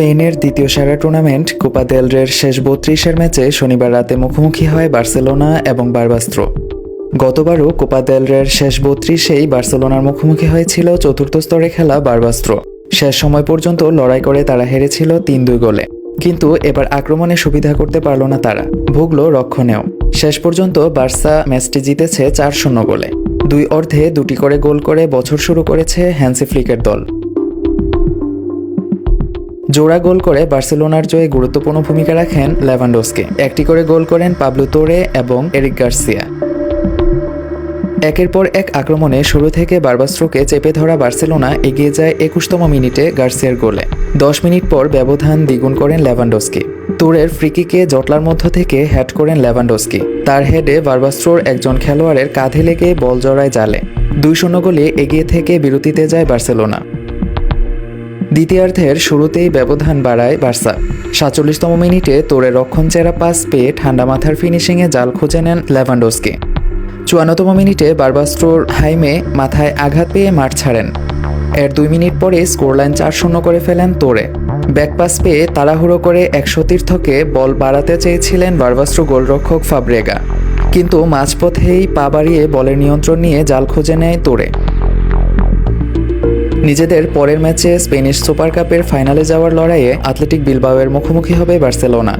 স্পেনের দ্বিতীয় সেরা টুর্নামেন্ট কোপা দেল রের শেষ ৩২-এর ম্যাচে শনিবার রাতে মুখোমুখি হয় বার্সেলোনা এবং বারবাস্ত্রো। গতবারও কোপা দেল রের শেষ ৩২-এই বার্সেলোনার মুখোমুখি হয়েছিল চতুর্থ স্তরে খেলা বারবাস্ত্রো। শেষ সময় পর্যন্ত লড়াই করে তারা হেরেছিল ৩-২ গোলে। কিন্তু এবার আক্রমণে সুবিধা করতে পারল না তারা, ভুগল রক্ষণেও। শেষ পর্যন্ত বার্সা ম্যাচটি জিতেছে ৪-০ গোলে। দুই অর্ধে দুটি করে গোল করে বছর শুরু করেছে হ্যান্সি ফ্লিকের দল। জোড়া গোল করে বার্সেলোনার জয়ে গুরুত্বপূর্ণ ভূমিকা রাখেন লেভানডস্কি। একটি করে গোল করেন পাবলো তোরে এবং এরিক গার্সিয়া। একের পর এক আক্রমণে শুরু থেকে বারবাস্ত্রোকে চেপে ধরা বার্সেলোনা এগিয়ে যায় ২১তম মিনিটে গার্সিয়ার গোলে। ১০ মিনিট পর ব্যবধান দ্বিগুণ করেন লেভানডস্কি। তোরের ফ্রিকিকে জটলার মধ্য থেকে হেড করেন লেভানডস্কি। তার হেডে বারবাস্ত্রোর একজন খেলোয়াড়ের কাঁধে লেগে বল জড়ায় জালে। ২-০ গোলে এগিয়ে থেকে বিরতিতে যায় বার্সেলোনা। দ্বিতীয়ার্ধের শুরুতেই ব্যবধান বাড়ায় বার্সা। ৪৭তম মিনিটে তোরে রক্ষণচেরা পাস পেয়ে ঠান্ডা মাথার ফিনিশিংয়ে জাল খুঁজে নেন লেভানডস্কি। ৫৪তম মিনিটে বারবাস্ত্রোর হাইমে মাথায় আঘাত পেয়ে মাঠ ছাড়েন। এর ২ মিনিট পরে স্কোরলাইন ৪-০ করে ফেলেন তোরে। ব্যাকপাস পেয়ে তাড়াহুড়ো করে ১০০ বল বাড়াতে চেয়েছিলেন বারবাস্ত্রো গোলরক্ষক ফাব্রেগা, কিন্তু মাঝপথেই পা বাড়িয়ে বলের নিয়ন্ত্রণ নিয়ে জাল খুঁজে নেয় তোরে। নিজেদের পরের ম্যাচে স্পেনিশ সুপার কাপের ফাইনালে যাওয়ার লড়াইয়ে অ্যাথলেটিক বিলবাওয়ের মুখোমুখি হবে বার্সেলোনা।